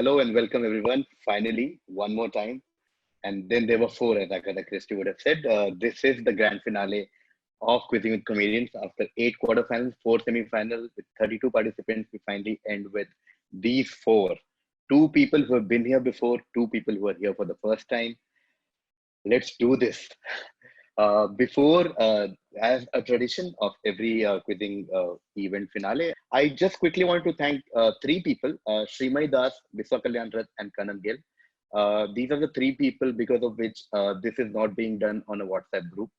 hello and welcome everyone. Finally, one more time. And then there were four, as Agatha Christie would have said. This is the grand finale of Quizzing with Comedians. After 8 quarterfinals, 4 semifinals, with 32 participants, we finally end with these four. Two people who have been here before, two people who are here for the first time. Let's do this. As a tradition of every quizzing event finale, I just quickly want to thank three people, Srimay Das, Biswa Kalyan Rath, and Kanan Gill. These are the three people because of which this is not being done on a WhatsApp group.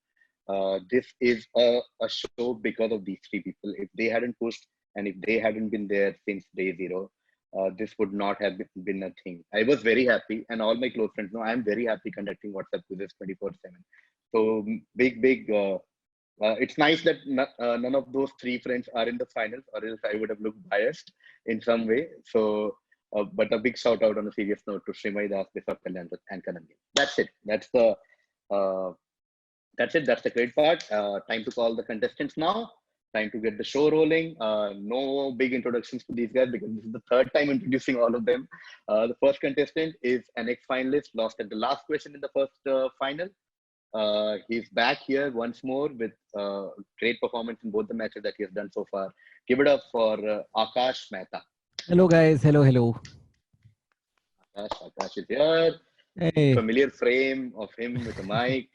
This is a show because of these three people. If they hadn't pushed and if they hadn't been there since day zero, this would not have been a thing. I was very happy, and all my close friends know I'm very happy conducting WhatsApp quizzes 24/7. So big. It's nice that none of those three friends are in the finals, or else I would have looked biased in some way. So, but a big shout out on a serious note to Srimay Das, Biswa Kalyan Rath, and Kanan Gill. That's it. Uh, that's it. That's the great part. Time to call the contestants now. Time to get the show rolling. No big introductions to these guys because this is the third time introducing all of them. The first contestant is an ex-finalist, lost at the last question in the first final. He's back here once more with great performance in both the matches that he has done so far. Give it up for Akash Mehta. Hello guys, hello. Akash is here. Hey. Familiar frame of him with a mic.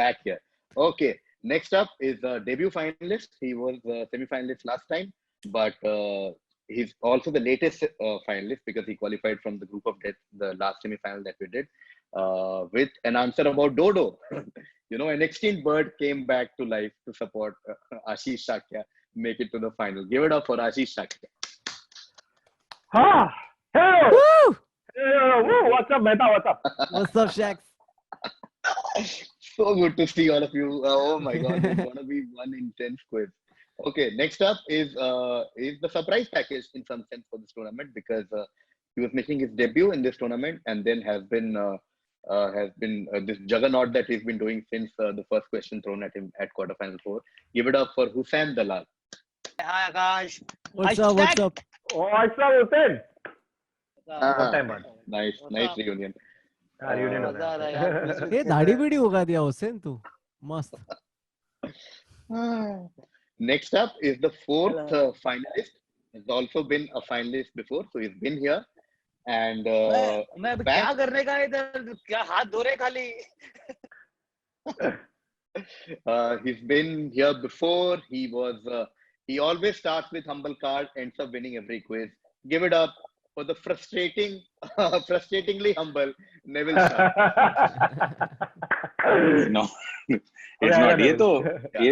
Back here. Okay, next up is a debut finalist. He was a semi-finalist last time, but he's also the latest finalist because he qualified from the group of death, the last semi-final that we did, with an answer about Dodo. You know, an extinct bird came back to life to support Ashish Shakya make it to the final. Give it up for Ashish Shakya. Hello! Woo! Woo! What's up, Mehta? What's up? What's up, Shax? So good to see all of you. Oh my God, it's gonna be one intense quiz. Okay, next up is the surprise package in some sense for this tournament because he was making his debut in this tournament and then has been this juggernaut that he's been doing since the first question thrown at him at quarterfinal 4. Give it up for Hussain Dalal. Hi Akash. What's up? What's up? What's up, Hussein? Nice reunion. ये दाढ़ी बीड़ी उगा दिया हुसैन तू मस्त. Next up is the fourth finalist. Has also been a finalist before, so he's been here. And मैं क्या करने का इधर क्या हाथ धो रहे खाली. He's been here before. He always starts with humble card, ends up winning every quiz. Give it up for the frustratingly humble Neville Shah. No, it's not. ये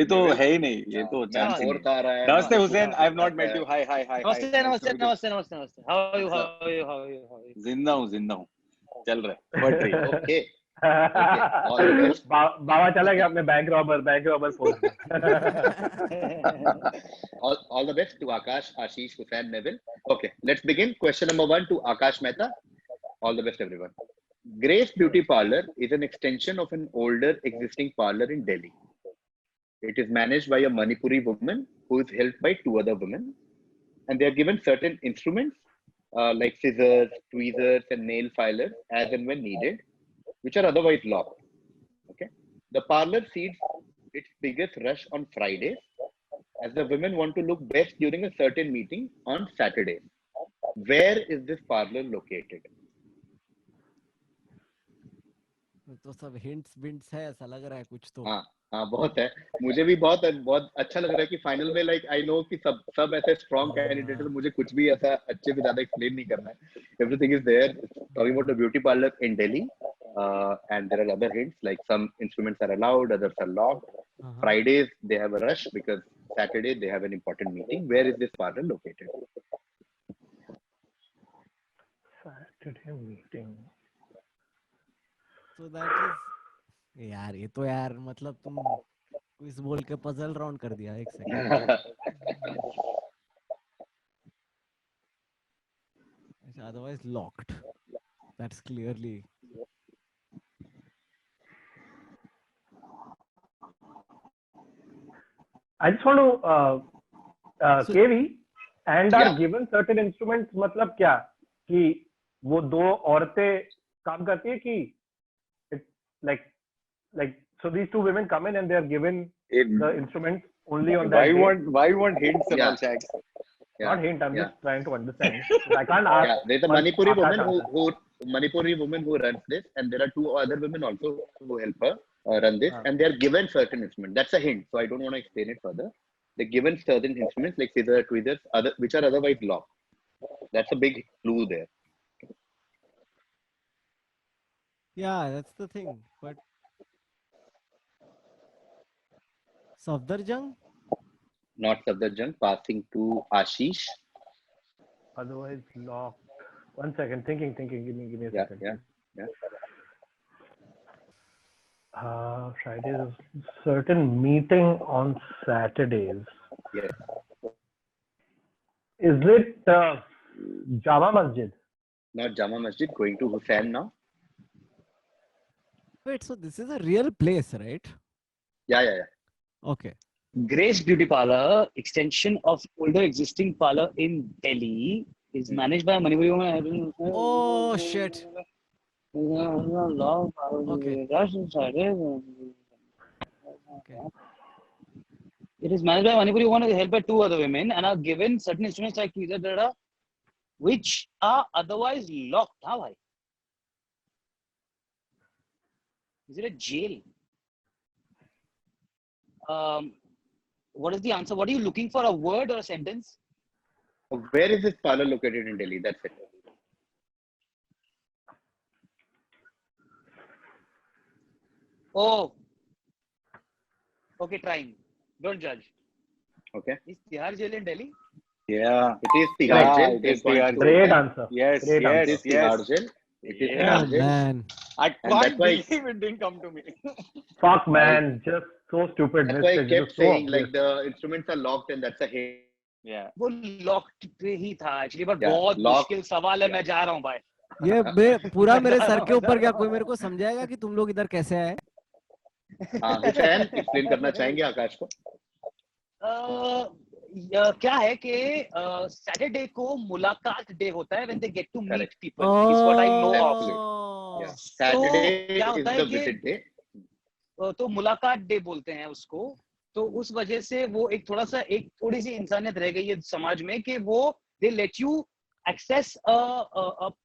तो है ही नहीं. ये तो chance ही नहीं. Namaste Hussain. I have not met you. Hi. नमस्ते. How are you? जिंदा हूँ. चल रहा है. बढ़ रही है. Okay. बाबा चला गया अपने bank robber phone. All the best to Akash, Ashish, Hussain, Neville. Okay, let's begin. Question number 1 to Akash Mehta. All the best, everyone. Grace Beauty Parlor is an extension of an older existing parlor in Delhi. It is managed by a Manipuri woman who is helped by 2 other women, and they are given certain instruments like scissors, tweezers, and nail filers as and when needed, which are otherwise locked. Okay, the parlor sees its biggest rush on Fridays, as the women want to look best during a certain meeting on Saturdays. Where is this parlor located? तो सब hints है ऐसा लग रहा है कुछ तो. हाँ बहुत है. मुझे भी बहुत अच्छा लग रहा है कि फाइनल में like I know कि सब ऐसे strong candidate है, मुझे कुछ भी ऐसा अच्छे से ज़्यादा explain नहीं करना है. Everything is there. Talking about the beauty parlor in Delhi, and there are other hints like some instruments are allowed, others are locked. Fridays they have a rush because Saturday they have an important meeting. Where is this parlor located? Saturday meeting. So that is यार ये तो यार मतलब तुम quiz बोल के puzzle round कर दिया. एक second. Otherwise locked. That's clearly. I just want to KV and are given certain instruments. मतलब क्या कि वो दो औरतें काम करती है कि it, like so these two women come in and they are given the instruments only on that day. Why you want hints and all, Shags? Not hint. I'm yeah. just trying to understand. I can't ask. Yeah, there's a Manipuri woman who runs this, and there are two other women also who help her run this, and they are given certain instruments. That's a hint, so I don't want to explain it further. They're given certain instruments like scissors, tweezers, which are otherwise locked. That's a big clue there. Yeah, that's the thing. But Safdarjung? Not Safdarjung. Passing to Ashish. Otherwise locked. 1 second. Thinking. Give me a second. Yeah. Fridays. Certain meeting on Saturdays. Yes. Is it Jama Masjid? Not Jama Masjid. Going to Hussain now. Wait, so this is a real place, right? Yeah. Okay. Grace Beauty Parlor, extension of older existing parlor in Delhi, is managed by a Manipuri woman. Oh shit. Okay. It is managed by a Manipuri woman helped by two other women and are given certain instruments like tweezer, which are otherwise locked. How high? Is it a jail? What is the answer? What are you looking for? A word or a sentence? Where is this parlor located in Delhi? That's it. Oh. Okay, trying. Don't judge. Okay. Is Tihar jail in Delhi? Yeah. It is Tihar jail. It is Tihar jail. Great answer. Yes. Great It is answer. Tihar jail. It is Yeah. Oh Tihar jail. man. I And can't that's why- believe it didn't come to me. Fuck man, just so stupid. That's why I Mistake. kept Just so saying obvious. like the instruments are locked and that's a hint. Yeah. वो locked पे ही था actually, but Yeah, बहुत locked. मुश्किल सवाल है. मैं जा रहा हूँ भाई. ये पूरा मेरे सर के ऊपर क्या कोई मेरे को समझाएगा कि तुम लोग इधर कैसे आए? हाँ, हुसैन एक्सप्लेन करना चाहेंगे आकाश को? क्या है कि सैटरडे को मुलाकात डे होता है when they get to meet Correct. people. Is what I know of. Oh. Yeah. Saturday क्या is होता है the कि- visit day. तो मुलाकात डे बोलते हैं उसको. तो उस वजह से वो एक थोड़ी सी इंसानियत रह गई है समाज में कि वो they let you access a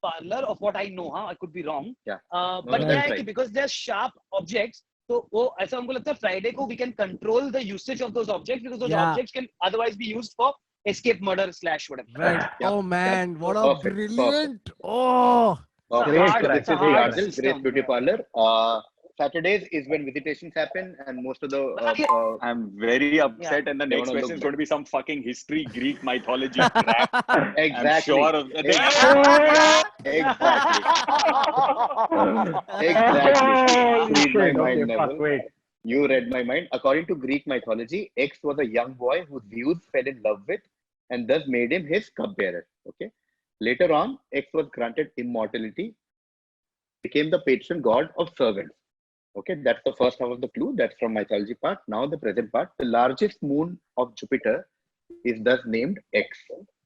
parlor of what I know. I could be wrong. Yeah. But that's क्या है कि right. because they're sharp objects, तो वो ऐसा हमको लगता है फ्राइडे को we can control the usage of those objects because those Yeah. objects can otherwise be used for escape, murder / whatever. Right. Yeah. Oh man, what a Perfect, brilliant. Oh. Okay, Great so crack. this is Hard Tihar jail, system. Grace Beauty Parlor. Saturdays is when visitations happen and most of the I'm very upset, and the next wanna question look is going to be some fucking history, Greek mythology crap. I'm exactly. sure of that. Exactly. Holy Read my shit. mind, Okay, fuck, Neville. wait. You read my mind. According to Greek mythology, X was a young boy who Zeus fell in love with and thus made him his cupbearer. Okay. Later on, X was granted immortality, became the patron god of servants. Okay, that's the first half of the clue. That's from mythology part. Now the present part. The largest moon of Jupiter is thus named X.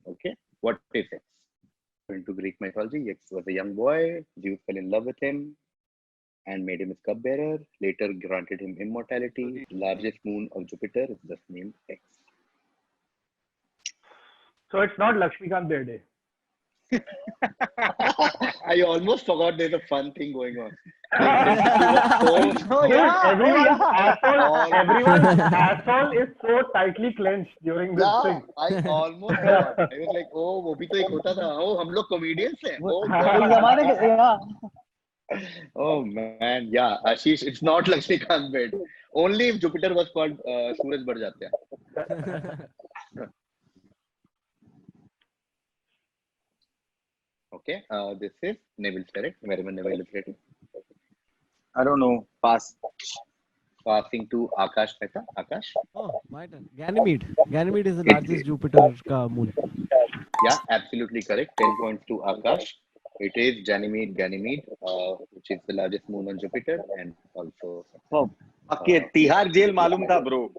Okay, what is X? According to Greek mythology, X was a young boy. Zeus fell in love with him and made him his cupbearer. Later granted him immortality. The largest moon of Jupiter is thus named X. So it's not Lakshmikant Berde. I almost forgot there's a fun thing going on. Oh, yeah. Everyone's asshole is so tightly clenched during this Yeah, thing. I almost forgot. I was like, oh, वो भी तो एक होता था. Oh, हम लोग comedians हैं. Oh, एक जमाने के yeah. oh man, yeah, Ashish, it's not Lakshmikant bed. Only if Jupiter was called Suraj बढ़ जाते हैं. Okay, this is Neville's correct. Wherever Neville is ready. I don't know. Pass. Passing to Akash Mehta. Akash. Oh, my turn. Ganymede. Ganymede is the largest Jupiter ka moon. Yeah, absolutely correct. 10 points to Akash. It is Ganymede, which is the largest moon on Jupiter, and also. Okay, Tihar jail मालूम था, bro.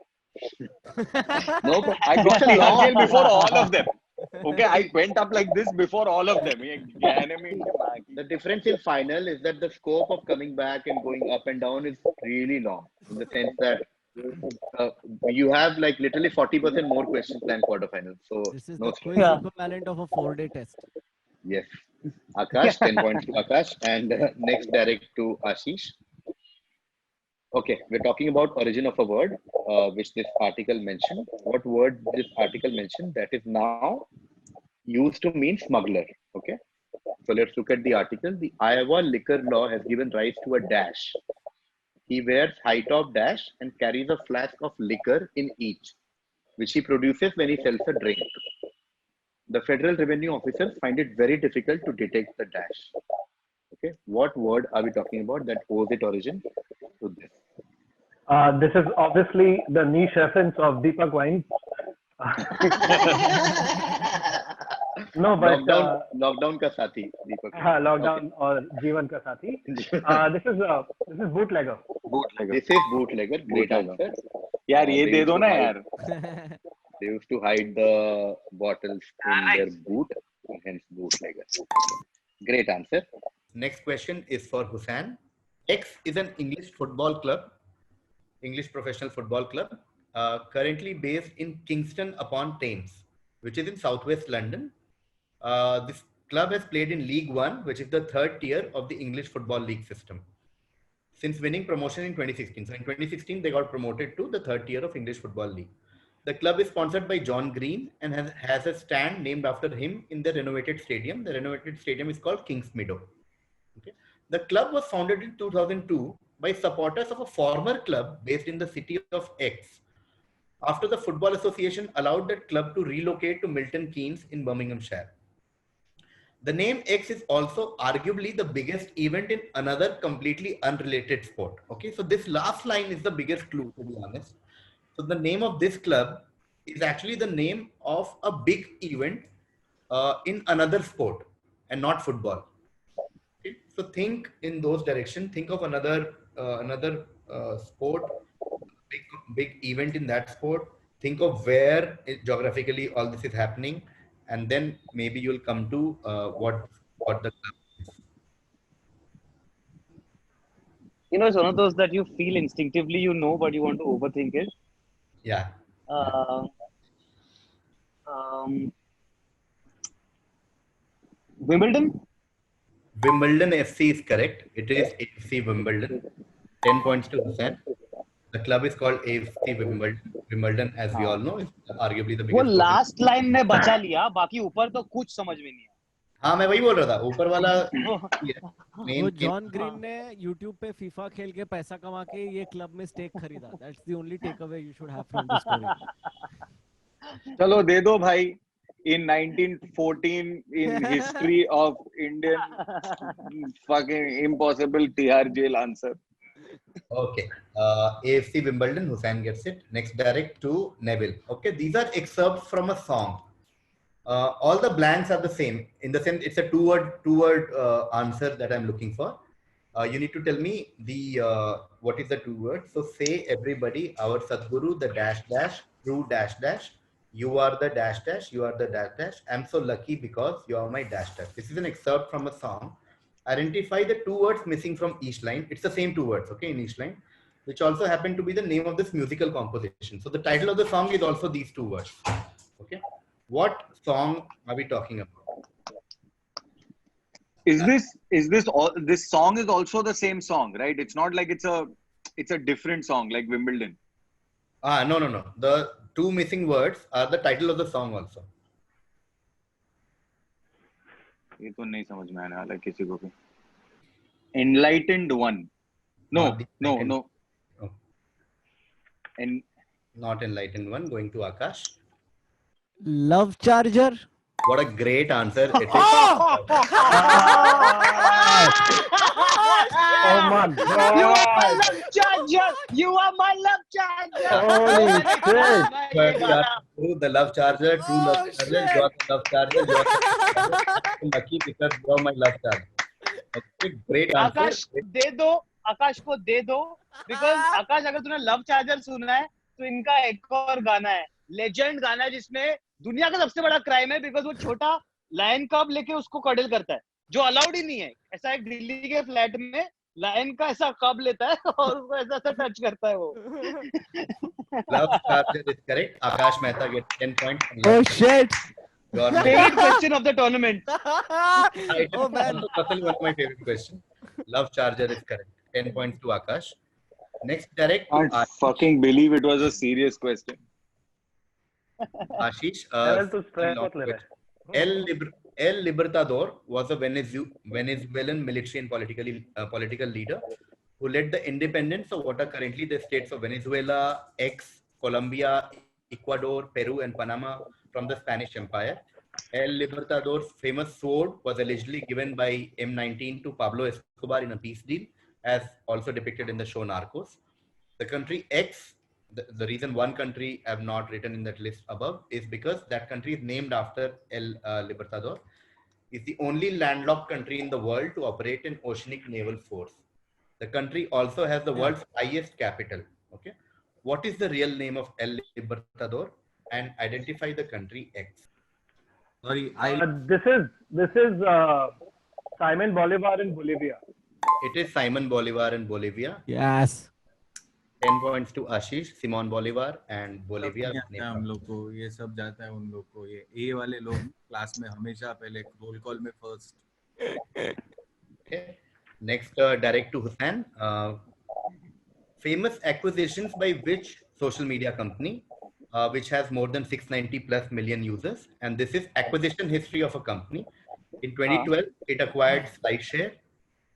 No, but I got Tihar jail before all of them. Okay, I went up like this before all of them. The difference in final is that the scope of coming back and going up and down is really long, in the sense that you have like literally 40% more questions than quarterfinals. So This is no the stress. quiz equivalent of a 4-day test. Yes. Akash, 10 points to Akash, and next direct to Ashish. Okay, we're talking about origin of a word, which this article mentioned. What word this article mentioned that is now used to mean smuggler? Okay, so let's look at the article. The Iowa liquor law has given rise to a dash. He wears high top dash and carries a flask of liquor in each, which he produces when he sells a drink. The federal revenue officers find it very difficult to detect the dash. Okay, what word are we talking about that owes its origin to this? This is obviously the niche essence of Deepak Wines. No, but lockdown ka sathi, Deepak. Lockdown or Jeevan ka sathi. This is bootlegger. This is bootlegger. Great answer. यार ये दे दो ना यार. They used to hide the bottles in their boot, and hence bootlegger. Great answer. Next question is for Hussain. X is an English football club, English professional football club, currently based in Kingston upon Thames, which is in southwest London. This club has played in League One, which is the third tier of the English Football League system, since winning promotion in 2016. So in 2016, they got promoted to the third tier of English Football League. The club is sponsored by John Green and has a stand named after him in the renovated stadium. The renovated stadium is called Kings Meadow. Okay. The club was founded in 2002 by supporters of a former club based in the city of X, after the Football Association allowed that club to relocate to Milton Keynes in Birminghamshire. The name X is also arguably the biggest event in another completely unrelated sport. Okay, so this last line is the biggest clue, to be honest. So the name of this club is actually the name of a big event in another sport and not football. Okay? So think in those directions. Think of another sport, big event in that sport. Think of where geographically all this is happening, and then maybe you'll come to what the club is. You know, it's one of those that you feel instinctively, you know, but you want to overthink it. Yeah. Wimbledon? Wimbledon FC is correct. It is AFC Wimbledon. 10 points to Hussain. The club is called AFC Wimbledon. Wimbledon, as we all know, is arguably the biggest. वो last line ने बचा लिया, बाकी ऊपर तो कुछ समझ में नहीं आया. हाँ, मैं वही बोल रहा था. ऊपर वाला वो जॉन ग्रीन ने YouTube पे FIFA खेल के पैसा कमा के ये क्लब में स्टेक खरीदा. That's the only takeaway you should have from this story. चलो दे दो भाई. In 1914, in history of Indian fucking impossible TR jail answer. Okay. AFC Wimbledon, Hussain gets it. Next direct to Neville. Okay, these are excerpts from a song. All the blanks are the same. In the sense, it's a two-word answer that I'm looking for. You need to tell me what is the 2 words. So say everybody, our Sadguru, the dash dash, true dash dash. You are the dash dash, you are the dash dash. I'm so lucky because you are my dash dash. This is an excerpt from a song. Identify the 2 words missing from each line. It's the same 2 words, okay, in each line, which also happen to be the name of this musical composition. So the title of the song is also these 2 words. Okay. What song are we talking about? Is this all? This song is also the same song, right? It's not like it's a different song like Wimbledon. No. The 2 missing words are the title of the song also. ये तो नहीं समझ में आने वाला किसी को भी. Enlightened one. No. Oh. And Not enlightened one. Going to Akash. Love Charger. What a great answer it is. Oh my God! You are my love charger. You are my love charger. Holy shit! The love charger, true love charger. You are the love charger. You are lucky because you are my love charger. Okay, great answer. आकाश दे दो, आकाश को दे दो, because आकाश अगर तूने love charger सुना है तो इनका एक और गाना है लेजेंड गाना है जिसमें दुनिया का सबसे बड़ा क्राइम है बिकॉज वो छोटा लायन कब लेके उसको कडल करता है, जो अलाउड ही नहीं है। ऐसा एक दिल्ली के फ्लैट में लायन का ऐसा कब लेता है और उसको ऐसा ऐसा टच करता है वो। Love Charger is correct. Akash Mehta gets 10 points. Oh shit! Favorite question of the tournament. Oh man. Personally, one of my favorite questions. Love Charger is correct. 10 points to Akash. Next, direct to Can't fucking believe it was a serious question. Ashish. Level to stress मत ले रहे। El Libertador was a Venezuelan military and political leader who led the independence of what are currently the states of Venezuela, Colombia, Ecuador, Peru, and Panama from the Spanish Empire. El Libertador's famous sword was allegedly given by M19 to Pablo Escobar in a peace deal, as also depicted in the show Narcos. The country X, the reason one country I have not written in that list above is because that country is named after El Libertador. It's the only landlocked country in the world to operate an oceanic naval force. The country also has the world's highest capital. Okay, what is the real name of El Libertador? And identify the country X. Sorry, This is Simon Bolivar in Bolivia. It is Simon Bolivar in Bolivia. Yes. 10 points to Ashish, Simon Bolivar and Bolivia. हम लोग को ये सब जाता है, उन लोग को ये ए वाले लोग क्लास में हमेशा पहले रोल कॉल में first. Okay. Next, direct to Hussain. Famous acquisitions by which social media company, which has more than 690 plus million users, and this is acquisition history of a company. In 2012, it acquired SlideShare.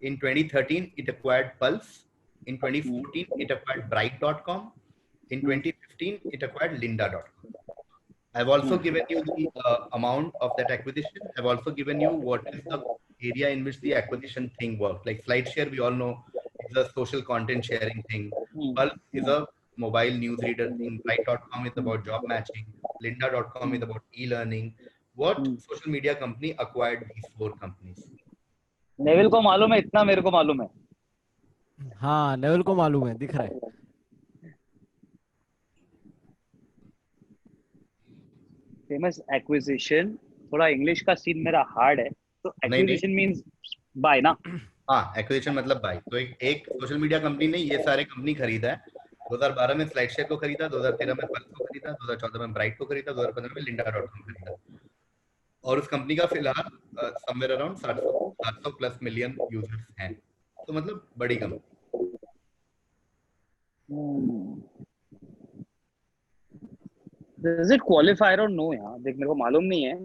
In 2013, it acquired Pulse. In 2014, it acquired Bright.com. In 2015, it acquired Lynda.com. I've also given you the amount of that acquisition. I've also given you what is the area in which the acquisition thing works. Like SlideShare, we all know is a social content sharing thing. Pulse is a mobile news reader thing. Bright.com is about job matching. Lynda.com is about e-learning. What social media company acquired these 4 companies? Neville को मालूम है, इतना मेरे को मालूम है. हाँ, Neville को मालूम है, दिख रहा है. फेमस एक्विजिशन, थोड़ा इंग्लिश का सीन मेरा हार्ड है, तो एक्विजिशन मींस बाय ना. हाँ, एक्विजिशन मतलब बाय. तो एक सोशल मीडिया कंपनी ने ये सारे कंपनी खरीदा है. 2012 में स्लाइडशेयर को खरीदा, 2013 में पल्स को खरीदा, 2014 में ब्राइट को खरीदा, 2015 में Lynda.com खरीदा. और उस कंपनी का फिलहाल somewhere around 700 plus million users हैं. तो मतलब बड़ी company. Does it qualify or no यार? देख मेरे को मालूम नहीं है.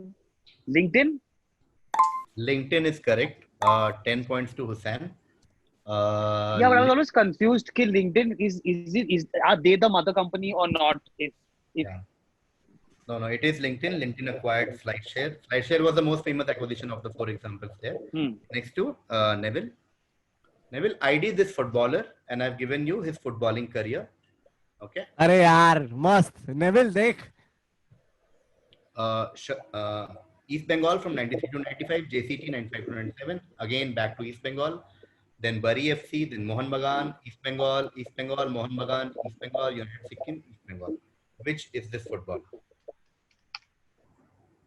LinkedIn is correct. 10 points to Hussain. Yeah, but I was always confused कि LinkedIn is are they the mother company or not? Yeah. No, it is LinkedIn. LinkedIn acquired SlideShare. SlideShare was the most famous acquisition of the 4 examples there. Next to Neville. Neville, ID this footballer and I've given you his footballing career. Okay. अरे यार मस्त. Neville देख. East Bengal from 93 to 95, JCT 95 to 97. Again back to East Bengal. Then Bari FC, then Mohun Bagan, East Bengal, Mohun Bagan, East Bengal, United Sikkim, East Bengal. Which is this football?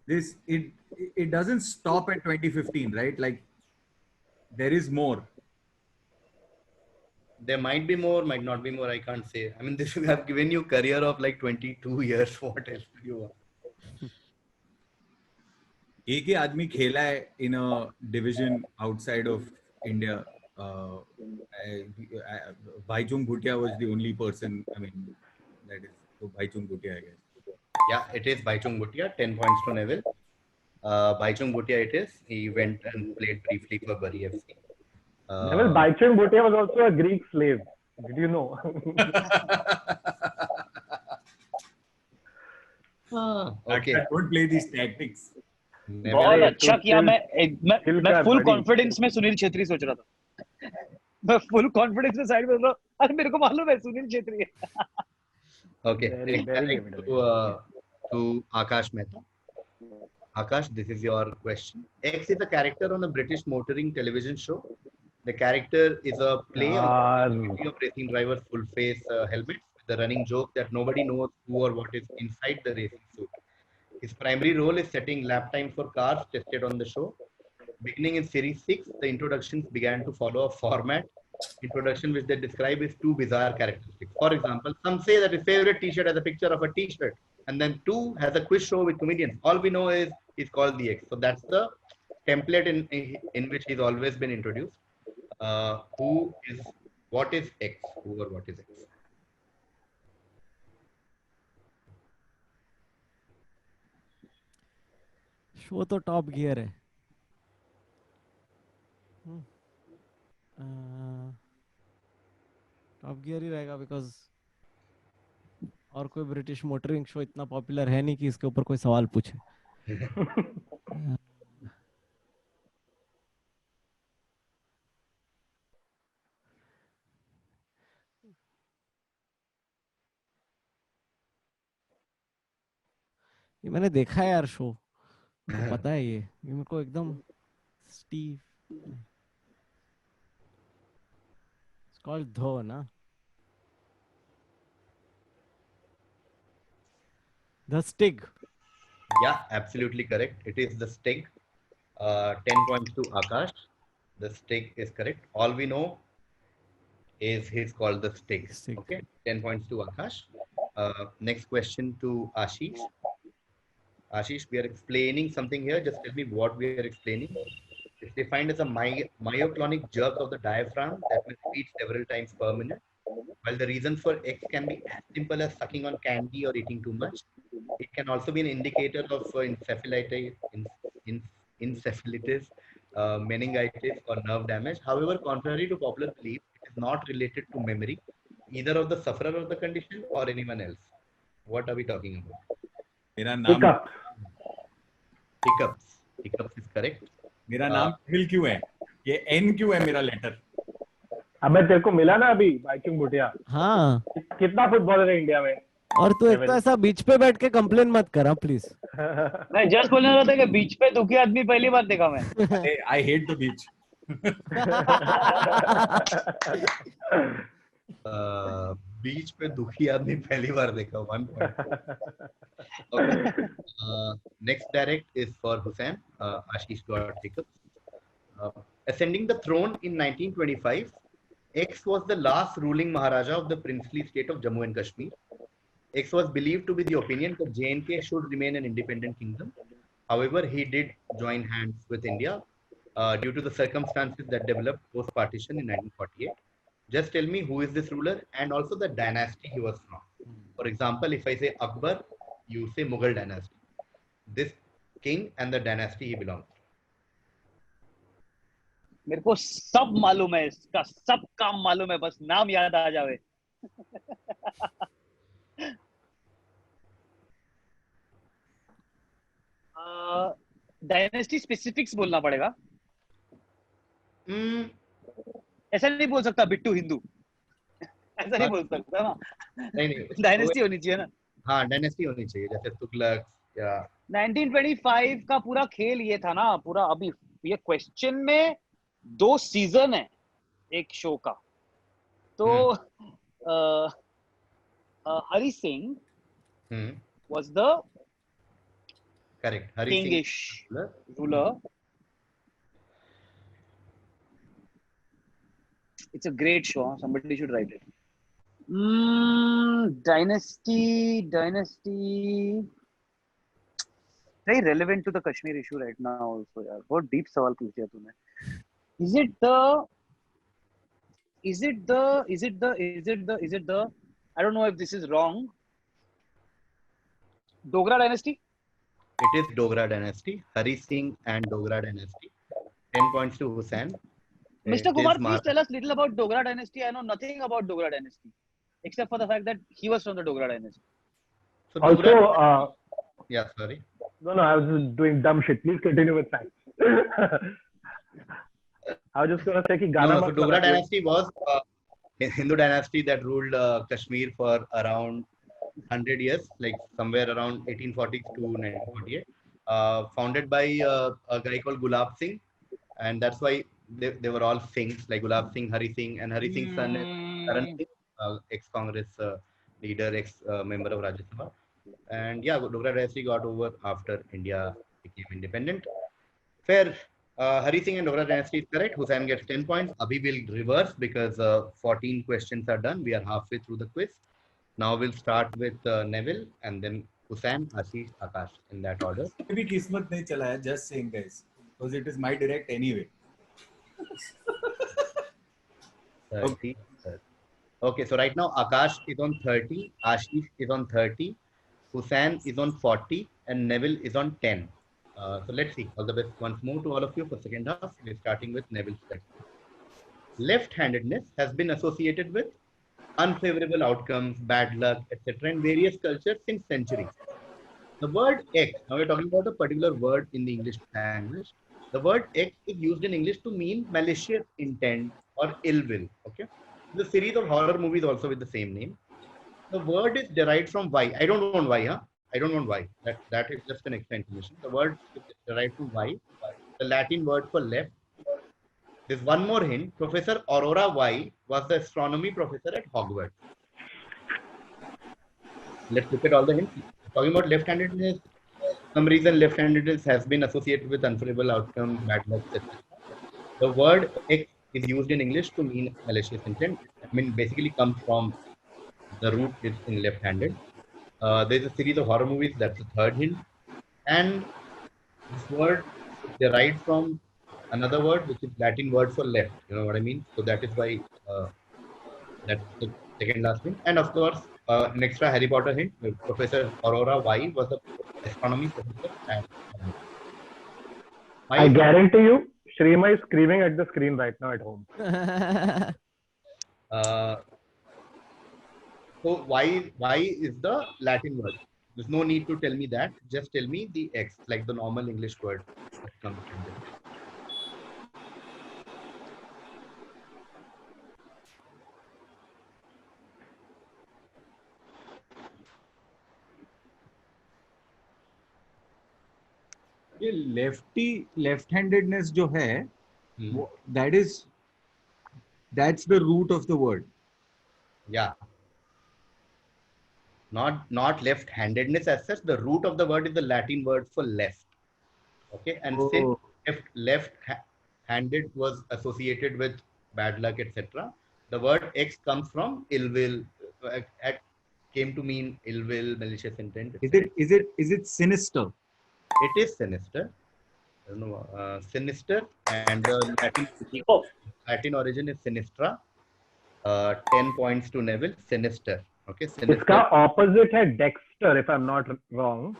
It doesn't stop at 2015, right? Like there is more. There might be more, might not be more. I can't say. I mean, this will have given you career of like 22 years. What else do you want? एक ही आदमी खेला है in a division outside of India. Baichung Bhutia was the only person. I mean, that is so Baichung Bhutia, I guess. Yeah, it is Baichung Bhutia. 10 points to Neville. Baichung Bhutia it is. He went and played briefly for Bari FC. Neville, Baichung Bhutia was also a Greek slave. Did you know? Okay. I don't play these tactics. बहुत अच्छा किया. मैं full confidence में सुनील छेत्री सोच रहा था. मैं full confidence में साइड में बोल रहा हूं, अरे मेरे को मालूम है सुनील छेत्री है. Okay. To Akash Mehta. Akash, this is your question. X is a character on a British motoring television show. The character is a play of racing drivers full face helmets The running joke that nobody knows who or what is inside the racing suit. His primary role is setting lap time for cars tested on the show. Beginning in Series 6, the introductions began to follow a format introduction which they describe as two bizarre characteristics. For example, some say that his favorite t-shirt has a picture of a t-shirt, and then two has a quiz show with comedians. All we know is he's called the X. So that's the template in which he's always been introduced. What is X? Who or what is X? Show तो top gear है. Top gear ही रहेगा because और कोई British motoring show इतना popular है नहीं कि इसके ऊपर कोई सवाल पूछे. ये मैंने देखा है यार शो, तो पता है ये मेरे को एकदम. स्टीव इट्स कॉल्ड धो ना. The Stig. Yeah, absolutely correct. It is the Stig. 10 points to Akash. The Stig is correct. All we know is he's called the Stig. Okay, 10 points to Akash. Next question to Ashish. Ashish, we are explaining something here. Just tell me what we are explaining. It's defined as a myoclonic jerk of the diaphragm that will repeat several times per minute. While the reason for X can be as simple as sucking on candy or eating too much, it can also be an indicator of encephalitis, meningitis, or nerve damage. However, contrary to popular belief, it is not related to memory, either of the sufferer of the condition or anyone else. What are we talking about? मेरा नाम Hiccups is correct. मेरा नाम civil क्यों है? ये N क्यों है मेरा लेटर? अबे तेरे को मिला ना अभी बाइकिंग बुटिया. हाँ, कितना फुटबॉलर है इंडिया में. और तू एक तो ऐसा बीच पे बैठ के कंप्लेन मत करा प्लीज. मैं जस्ट बोलने रहा था कि बीच पे दुखी आदमी पहली बार देखा मैं. I hate the beach. बीच पे दुखी आदमी पहली बार देखा. 1 point. Okay. Next direct is for Hussain. Ashish got hiccups. Ascending the throne in 1925, X was the last ruling Maharaja of the princely state of Jammu and Kashmir. X was believed to be the opinion that J&K should remain an independent kingdom. However, he did join hands with India due to the circumstances that developed post-partition in 1948. Just tell me who is this ruler and also the dynasty he was from. For example, if I say Akbar, you say Mughal dynasty. This king and the dynasty he belongs to. मेरे को सब मालूम है, इसका सब काम मालूम है, बस नाम याद आ जावे. डायनेस्टी स्पेसिफिक्स बोलना पड़ेगा. ऐसा नहीं बोल सकता बिट्टू हिंदू. ऐसा नहीं बोल सकता ना. नहीं डायनेस्टी होनी चाहिए ना. हाँ, डायनेस्टी होनी चाहिए, जैसे तुगलक या 1925 का पूरा खेल ये था ना. पूरा अभी ये क्वेश्चन में 2 सीजन है एक शो का. तो Hari Singh was the correct Hari kingish ruler. It's a great show. Somebody should write it. Dynasty. Very relevant to the Kashmir issue right now also. यार बहुत deep सवाल पूछ दिया तूने. Is it the I don't know if this is wrong. Dogra dynasty? It is Dogra dynasty. Hari Singh and Dogra dynasty. 10 points to Hussain. Mr. Kumar, please tell us little about Dogra dynasty. I know nothing about Dogra dynasty, except for the fact that he was from the Dogra dynasty. So Also, yeah, sorry. No, I was just doing dumb shit. Please continue with facts. I was just gonna say कि गाना. So Dogra dynasty was a Hindu dynasty that ruled Kashmir for around 100 years, like somewhere around 1840 to 1948. Founded by a guy called Gulab Singh, and that's why they were all Singhs, like Gulab Singh, Hari Singh, and Hari Singh's son is Karan Singh, ex-Congress leader, ex-member of Rajya Sabha. And yeah, Dogra dynasty got over after India became independent. Fair. Hari Singh and Dogra dynasty is correct. Hussain gets 10 points. Abhi will reverse because 14 questions are done. We are halfway through the quiz. Now we'll start with Neville and then Hussain, Ashish, Akash in that order. Maybe kismat nahi chala hai, just saying guys, because it is my direct anyway. Okay. Okay, so right now Akash is on 30, Ashish is on 30, Hussain is on 40, and Neville is on 10. So let's see. All the best once more to all of you for second half. We're starting with Neville's question. Left-handedness has been associated with unfavorable outcomes, bad luck, etc. in various cultures since centuries. The word X, now we're talking about a particular word in the English language. The word X is used in English to mean malicious intent or ill will. Okay. The series of horror movies also with the same name. The word is derived from Y. I don't want Y, huh? I don't want Y. That is just an extra information. The word is derived from Y, the Latin word for left. There's one more hint. Professor Aurora Y was the astronomy professor at Hogwarts. Let's look at all the hints. Talking about left-handedness, some reason left-handedness has been associated with unfavorable outcomes, bad luck, etc. The word X is used in English to mean malicious intent. I mean, basically comes from the root is in left-handed. There's a series of horror movies. That's the third hint. And this word is derived from another word, which is Latin word for left. You know what I mean? So that is why that's the second last hint. And of course, an extra Harry Potter hint. Professor Aurora Y was the astronomy professor at I guarantee you, Shrima is screaming at the screen right now at home. So why is the Latin word? There's no need to tell me that. Just tell me the X, like the normal English word that comes from there. ये left-handedness जो है, that's the root of the word. Yeah. Not left-handedness as such. The root of the word is the Latin word for left. Okay, and since left-handed was associated with bad luck, etc., the word X comes from ill will. Came to mean ill will, malicious intent. Is it sinister? It is sinister. I don't know, sinister, and the Latin origin is sinistra. 10 points to Neville. Sinister. Okay. Sinister. Iska opposite है Dexter, if I'm not wrong,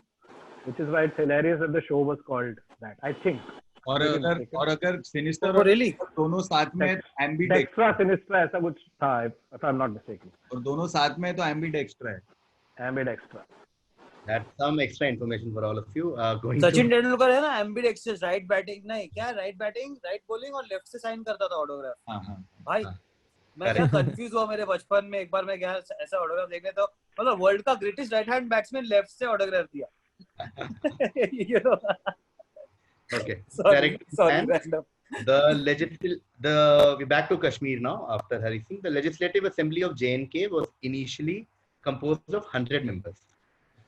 which is why it's hilarious that the show was called that. I think. और अगर sinister और really दोनों साथ में ambidextra sinistra ऐसा कुछ था, if I'm not mistaken. और दोनों साथ में तो ambidextra है. Ambidextra. That's some extra information for all of you. Sachin Tendulkar है ना, ambidextrous, right batting नहीं क्या, right batting, right bowling और left से sign करता था autograph. भाई मैं क्या confuse हुआ मेरे बचपन में, एक बार मैं गया ऐसा autograph देखने, तो मतलब world का greatest right hand batsman left से autograph दिया. You know. Okay. Sorry, We're back to Kashmir now after Hari Singh. The Legislative Assembly of J&K was initially composed of 100 members.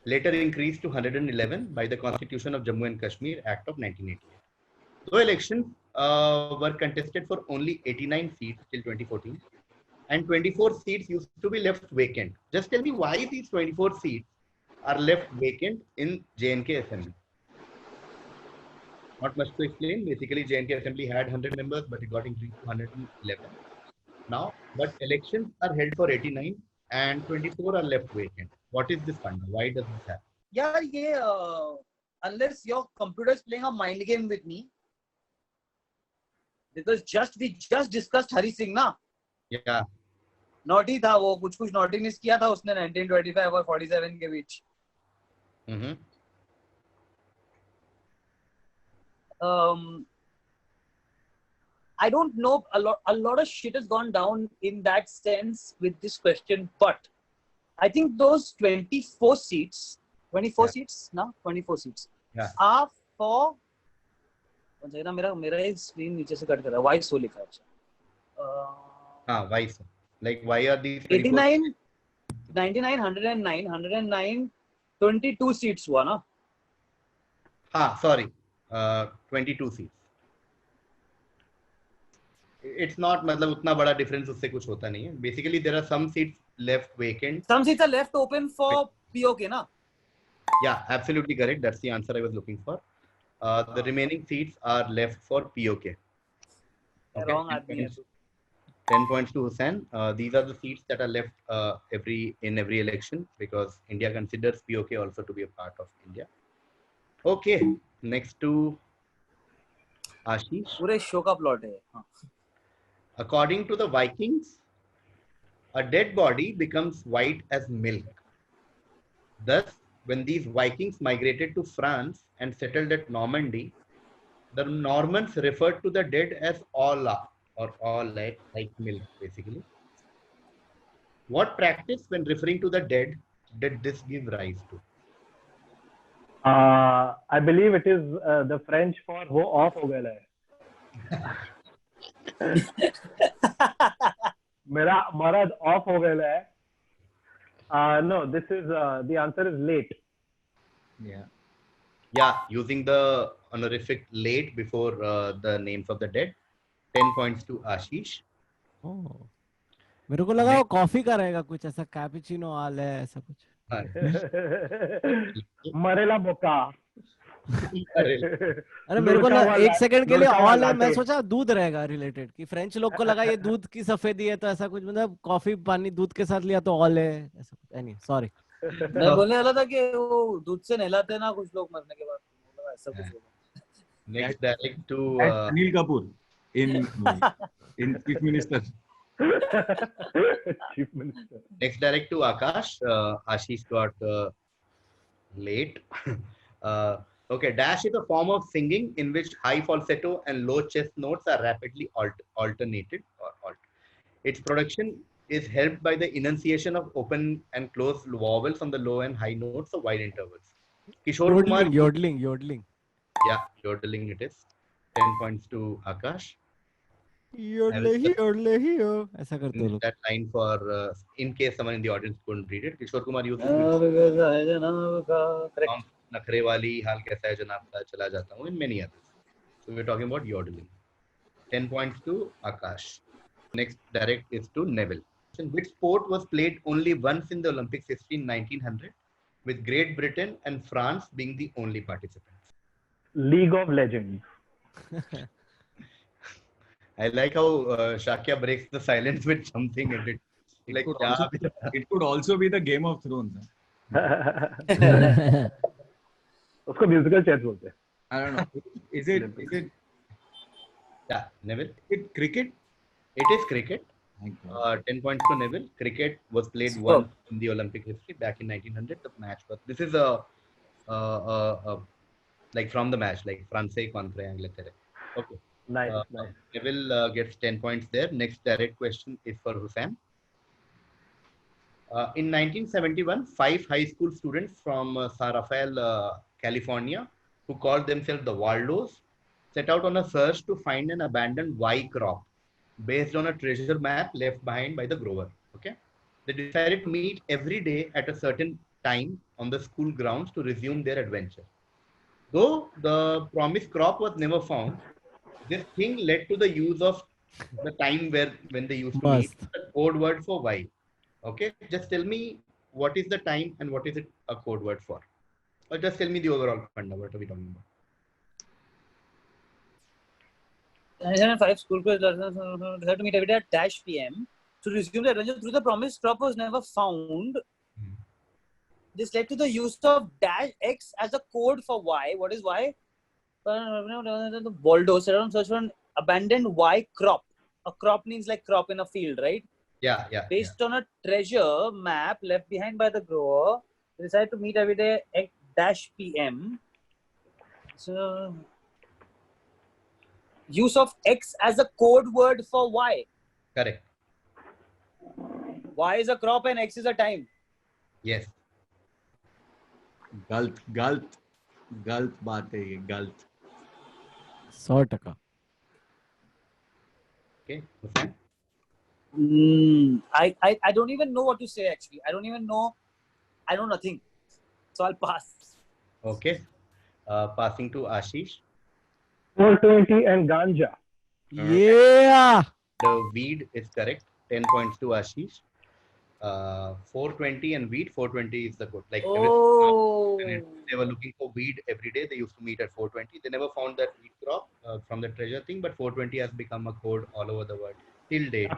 Later increased to 111 by the Constitution of Jammu and Kashmir Act of 1988. Though elections were contested for only 89 seats till 2014, and 24 seats used to be left vacant. Just tell me why these 24 seats are left vacant in J&K Assembly. Not much to explain. Basically, J&K Assembly had 100 members, but it got increased to 111 now. But elections are held for 89 and 24 are left vacant. What is this fund? Why does this happen? Yeah, unless your computer is playing a mind game with me, because we just discussed Hari Singh ना. Yeah. Naughty था वो, कुछ naughtiness किया था उसने 1925 और 47 के बीच. I don't know, a lot of shit has gone down in that sense with this question, but I think those 24 seats are for मेरा screen नीचे से कट कर रहा है, why so लिखा है. Why so? Like why are these 89 99, 109, 109, 22 seats हुआ ना? हाँ, sorry, 22 seats. It's not, मतलब उतना बड़ा difference उससे कुछ होता नहीं है. Basically, there are some seats left vacant. Some seats are left open for POK, ना? Yeah, absolutely correct. That's the answer I was looking for. The remaining seats are left for POK. Okay. Wrong आदमी है तू. 10 points to Hussain. These are the seats that are left in every election because India considers POK also to be a part of India. Okay, next to Ashish. पूरे show का plot है. According to the Vikings, a dead body becomes white as milk. Thus, when these Vikings migrated to France and settled at Normandy, the Normans referred to the dead as olla, or all like milk, basically. What practice, when referring to the dead, did this give rise to? I believe it is the French for wo off ho gaya hai. मेरा मर्द off हो गया है. No, this is the answer is late. Yeah, using the honorific late before the names of the dead. 10 points to Ashish. मेरे को लगा वो coffee का रहेगा कुछ ऐसा, कैपुचिनो आल है ऐसा कुछ. मरेला बोका. अरे मेरे को एक सेकंड के लिए ऑल है, मैं सोचा दूध रहेगा रिलेटेड, कि फ्रेंच लोग को लगा ये दूध की सफेदी है तो ऐसा कुछ, मतलब कॉफी पानी दूध के साथ लिया तो ऑल है ऐसा कुछ. एनी सॉरी, मैं बोलने वाला था कि वो दूध से नहलाते हैं ना कुछ लोग मरने के बाद, ऐसा कुछ होगा. Next, direct to Anil Kapoor in Chief Minister. Chief Minister. Next, direct to Akash. Ashish got late. Okay, dash is a form of singing in which high falsetto and low chest notes are rapidly alternated. Its production is helped by the enunciation of open and closed vowels on the low and high notes of wide intervals. Kishore Kumar. Yodeling. Yeah, yodeling it is. 10 points to Akash. Yodeling. ऐसा करते हो लोग. That line for in case someone in the audience couldn't read it. Kishore Kumar used नखरे वाली हाल कैसा है जनाब का चला जाता हूँ, in many others. So we're talking about yodeling. 10 points to Akash. Next direct is to Neville. Which sport was played only once in the Olympics history in 1900, with Great Britain and France being the only participants? League of Legends. I like how Shakya breaks the silence with something in it. Like it could also be the Game of Thrones. उसको musical chairs बोलते हैं. I don't know. Is it? Yeah, Neville. Is it cricket? It is cricket. 10 points to Neville. Cricket was played once in the Olympic history back in 1900. The match was. This is like from the match, like France contre Angleterre. Okay. Nice. Neville gets 10 points there. Next direct question is for Hussain. In 1971, 5 high school students from San Rafael, California, who called themselves the Waldos, set out on a search to find an abandoned Y crop based on a treasure map left behind by the Grover. Okay, they decided to meet every day at a certain time on the school grounds to resume their adventure. Though the promised crop was never found, this thing led to the use of the time when they used to meet, the code word for Y. Okay, just tell me what is the time and what is it a code word for? Or just tell me the overall funda. What are we talking about? 5 school girls had to meet every day at dash PM to resume the adventure through the promised crop was never found. This led to the use of dash X as a code for Y. What is Y? The Waldo set out on search for an abandoned Y crop. A crop means like crop in a field, right? Yeah. Based on a treasure map left behind by the grower, they decided to meet every day at dash PM. So, use of X as a code word for Y. Correct. Y is a crop and X is a time. Yes. गलत बात है ये, गलत. 100%. Okay. I don't even know what to say actually. I don't even know. I know nothing. So I'll pass. Okay. Passing to Ashish. 420 and ganja. Yeah. The weed is correct. 10 points to Ashish. 420 and weed. 420 is the good. Like they were looking for weed every day. They used to meet at 420. They never found that weed crop from the treasure thing, but 420 has become a code all over the world till date.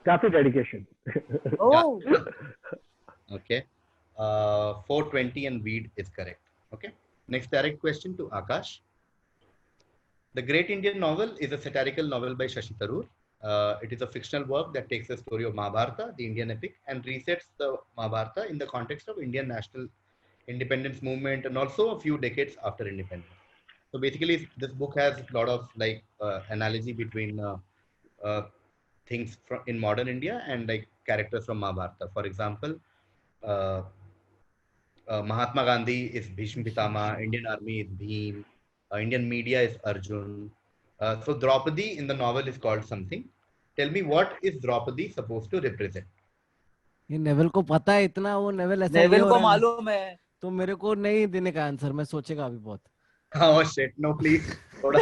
Kafi dedication. Oh. Okay. 420 and weed is correct. Okay. Next direct question to Akash. The Great Indian Novel is a satirical novel by Shashi Tharoor. It is a fictional work that takes the story of Mahabharata, the Indian epic, and resets the Mahabharata in the context of Indian national independence movement and also a few decades after independence. So basically, this book has a lot of like analogy between things from in modern India and like characters from Mahabharata. For example, Mahatma Gandhi is Bhishma Pitama, Indian Army is Bhim, Indian media is Arjun. So Draupadi in the novel is called something. Tell me, what is Draupadi supposed to represent? ये naval को पता है इतना, वो naval ऐसा naval को मालूम है तो मेरे को नहीं देने का आंसर, मैं सोचेगा अभी बहुत. Oh shit, no please. थोड़ा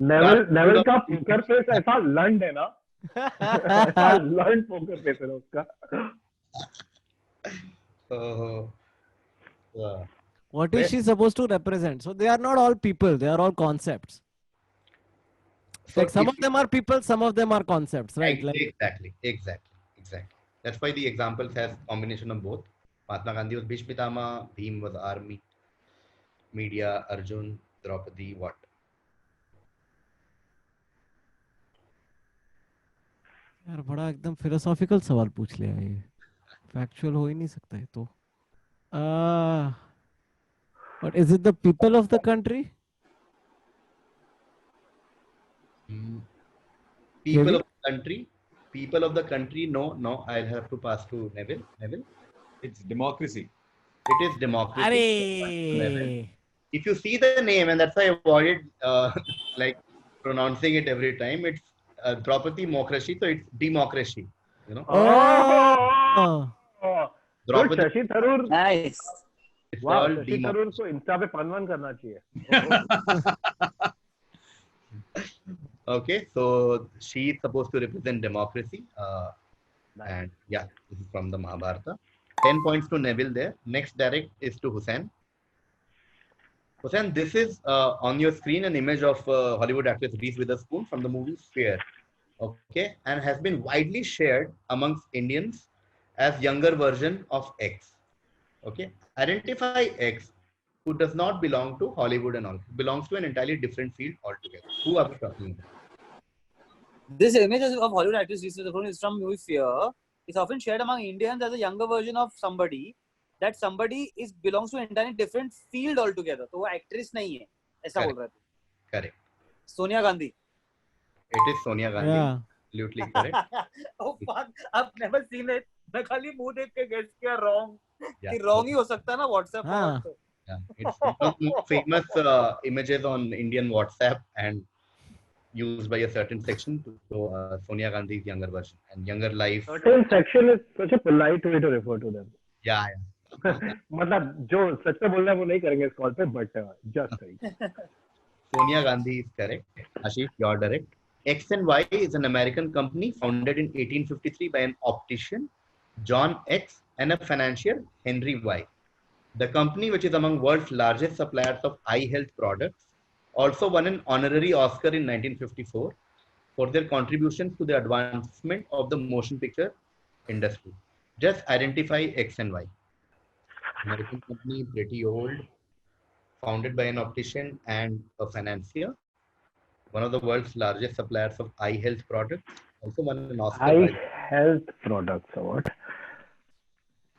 नेवल का पोकर फेस ऐसा लंड है ना, ऐसा लंड पोकर फेस है उसका. What is she supposed to represent? So they are not all people, they are all concepts. So like some of them are people, some of them are concepts, right? Exactly. That's why the examples has combination of both. Mahatma Gandhi was Bhishma Pitama, Bhim was army, media, Arjun, Draupadi, what? यार बड़ा एकदम philosophical सवाल पूछ लिया ये, factual हो ही नहीं सकता है तो. But is it the people of the country? People of the country. No. I'll have to pass to Neville. It's democracy. It is democracy. If you see the name, and that's why I avoided like pronouncing it every time. It's Draupadi Mokrashi, so it's democracy. You know. Draupadi. Shashi Tharoor. Nice. Wow, Shashi Tharoor को Insta पे fun करना चाहिए. Okay, so she is supposed to represent democracy. And yeah, this is from the Mahabharata. 10 points to Neville there. Next direct is to Hussain. Hussain, this is on your screen an image of Hollywood actress Reese Witherspoon from the movie Sphere. Okay, and has been widely shared amongst Indians as younger version of X. Okay, identify X, who does not belong to Hollywood and all, belongs to an entirely different field altogether. Who are we talking about? This image of Hollywood actress Reese Witherspoon is from movie Fear. It's often shared among Indians as a younger version of somebody. That somebody belongs to an entirely different field altogether. So वो actress नहीं है, ऐसा बोल रहा है. Correct. Sonia Gandhi. It is Sonia Gandhi. Yeah. Absolutely correct. Oh fuck! I've never seen it. मैं खाली मुंह देख के guess किया wrong. कि wrong ही हो सकता है ना WhatsApp पर. Yeah, it's one of the most famous images on Indian WhatsApp and used by a certain section to show Sonia Gandhi's younger version and younger life. Certain section is such a polite way to refer to them. Yeah. मतलब जो सच में बोलना है वो नहीं करेंगे इस call पे, but just saying. Sonia Gandhi is correct. Ashish, you're correct. X and Y is an American company founded in 1853 by an optician, John X, and a financier, Henry Y. The company, which is among world's largest suppliers of eye health products, also won an honorary Oscar in 1954 for their contributions to the advancement of the motion picture industry. Just identify X and Y. American company, pretty old, founded by an optician and a financier. One of the world's largest suppliers of eye health products, also won an Oscar. Eye health products award.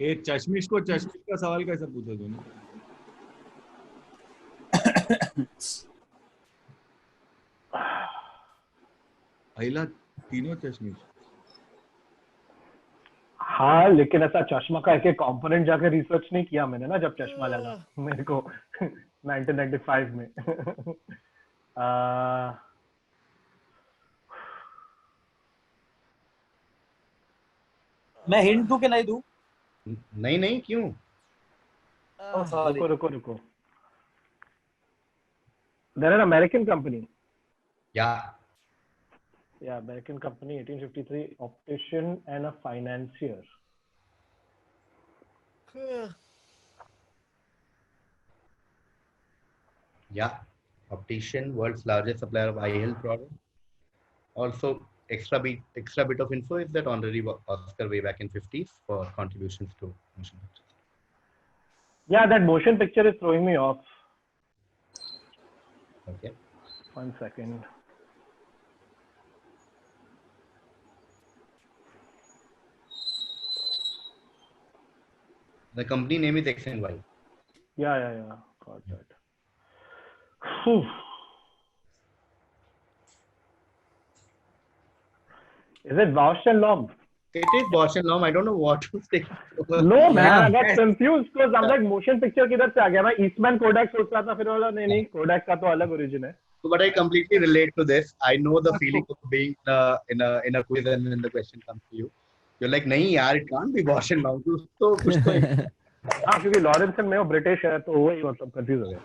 ए चश्मिश को चश्मिश का सवाल कैसे पूछा तूने? अहिला तीनों चश्मिश. हाँ, लेकिन ऐसा चश्मा का एक कंपोनेंट जाकर रिसर्च नहीं किया मैंने ना, जब चश्मा लगा मेरे को 1995 में. मैं हिंट दूं कि नहीं दूं? नहीं नहीं क्यों? Oh, sorry. रुको. They're an American company. Yeah. Yeah, American company, 1853, optician and a financier. Yeah. Optician, world's largest supplier of eye health products. Also, extra bit of info is that honorary Oscar way back in 50s for contributions to motion pictures. Yeah, that motion picture is throwing me off. Okay. 1 second. The company name is X and Y. Yeah. Got that. Whew. Is it Bausch and Lomb? It is Bausch and Lomb. I don't know what to say. No, man, I got confused because I'm like motion picture किधर से आ गया? मैं Eastman Kodak सोच रहा था, फिर बोला नहीं Kodak का तो अलग origin है. But I completely relate to this. I know the feeling of being in a quiz and when the question comes to you, you're like नहीं यार, it can't be Bausch and Lomb. तो कुछ तो हाँ, क्योंकि लॉरेंसन में वो ब्रिटिश है तो वही मतलब कंफ्यूज हो गया.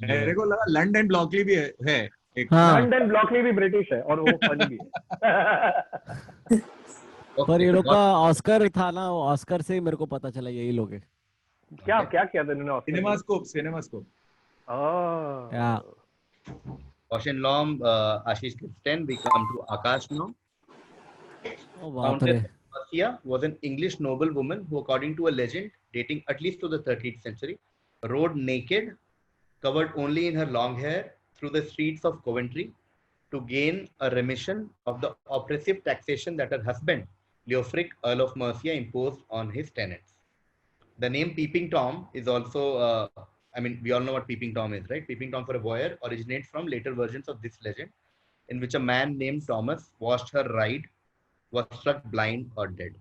मेरे को लगा लंदन ब्लॉकली भी है. लंदन ब्लॉकली भी ब्रिटिश है और वो फनी भी है. पर ये लोग का ऑस्कर था ना, ऑस्कर से ही मेरे को पता चला यही लोग है. क्या किया था इन्होंने? CinemaScope. Yeah. Bausch and Lomb, Ashish Kristen. We come to Akash now. Oh, बाप रे. Marcia was an English noblewoman who, according to a legend dating at least to the 13th century, rode naked, covered only in her long hair, through the streets of Coventry to gain a remission of the oppressive taxation that her husband, Leofric, Earl of Mercia, imposed on his tenants. The name Peeping Tom is also, we all know what Peeping Tom is, right? Peeping Tom for a voyeur originates from later versions of this legend, in which a man named Thomas watched her ride, was struck blind or dead.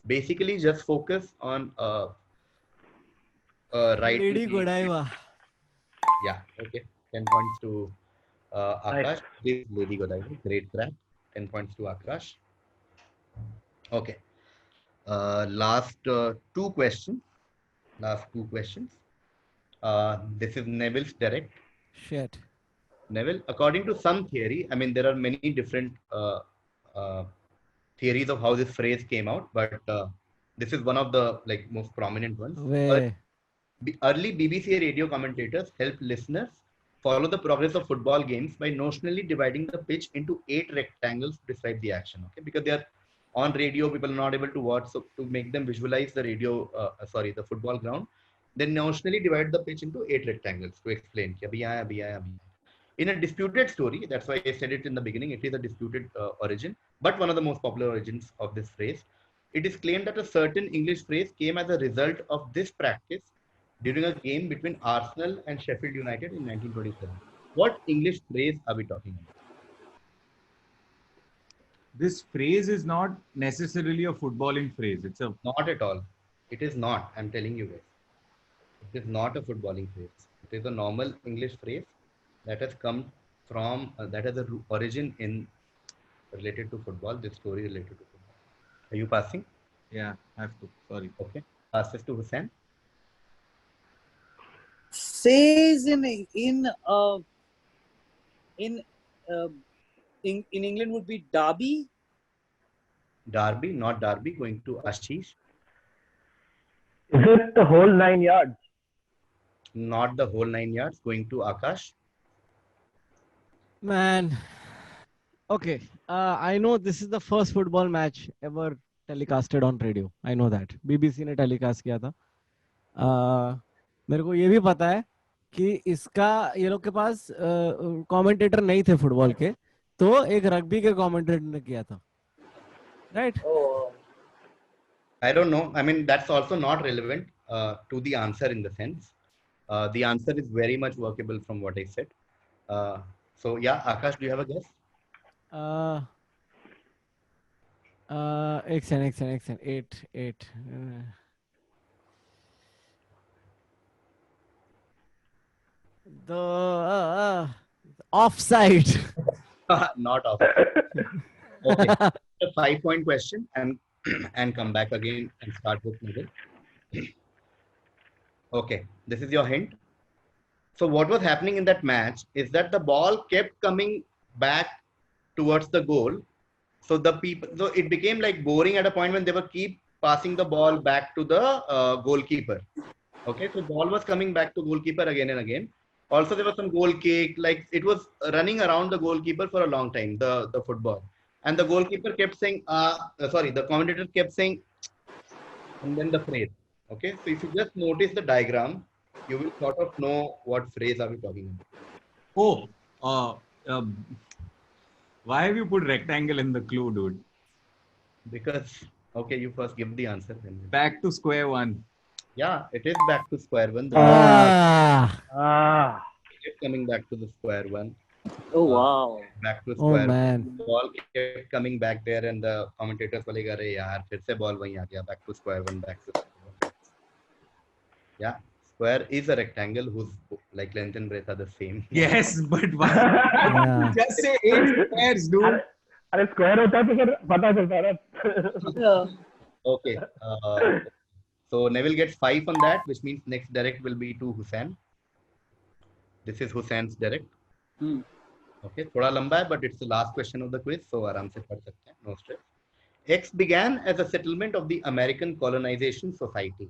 Basically, just focus on right. Lady Godiva. Yeah, okay. 10 points to Akash. Nice. Lady Godiva, great crack. 10 points to Akash. Okay. Last two questions. This is Neville's direct. Shit. Neville, according to some theory, there are many different theories of how this phrase came out, but this is one of the most prominent ones. Early BBC radio commentators helped listeners follow the progress of football games by notionally dividing the pitch into 8 rectangles to describe the action. Okay, because they are on radio, people are not able to watch, so to make them visualize the the football ground, they notionally divide the pitch into 8 rectangles to explain. In a disputed story, that's why I said it in the beginning, it is a disputed origin, but one of the most popular origins of this phrase. It is claimed that a certain English phrase came as a result of this practice during a game between Arsenal and Sheffield United in 1927. What English phrase are we talking about? This phrase is not necessarily a footballing phrase. It's a... Not at all. It is not. I'm telling you guys. It is not a footballing phrase. It is a normal English phrase that has come from, that has an origin related to football, this story related to football. Are you passing? Yeah, I have to. Sorry. Okay. Pass this to Hussain. Says in England would be Derby. Derby, not Derby. Going to Ashish. Is it the whole 9 yards? Not the whole 9 yards. Going to Akash. Man. Okay. I know this is the first football match ever telecasted on radio. I know that. BBC ने telecast किया था. मेरे को ये भी पता है कि इसका ये लोग के पास कमेंटेटर नहीं थे फुटबॉल के, तो एक रग्बी के कमेंटेटर ने किया था, right? I don't know. That's also not relevant to the answer in the sense. The answer is very much workable from what I said. So yeah, Akash, do you have a guess? Excellent. 8. The offside. Not offside. Okay. A 5-point question. I'm and come back again and start with Neville. Okay, this is your hint. So what was happening in that match is that the ball kept coming back towards the goal. So the people, so it became like boring at a point when they were keep passing the ball back to the goalkeeper. Okay, so ball was coming back to goalkeeper again and again. Also, there was some goal kick, like it was running around the goalkeeper for a long time, the football. And the goalkeeper kept saying, the commentator kept saying, and then the phrase. Okay, so if you just notice the diagram, you will sort of know what phrase are we talking about. Why have you put rectangle in the clue, dude? Because, okay, you first give the answer. Then. Back to square one. Yeah, it is back to square one. Kept coming back to the square one. Oh wow! Back to square. Oh man. Ball kept coming back there, and the commentators were like, "अरे यार, फिर से ball वहीं आ गया." Back to square one. Back to square one. Yeah, square is a rectangle whose like length and breadth are the same. Yes, but why? Just say 8 squares, dude. अरे square होता तो फिर पता चलता ना. Okay. So Neville gets 5 on that, which means next direct will be to Hussain. This is Hussein's direct. Okay, थोड़ा लंबा है, but it's the last question of the quiz, so आराम से पढ़ सकते हैं, no stress. X began as a settlement of the American Colonization Society,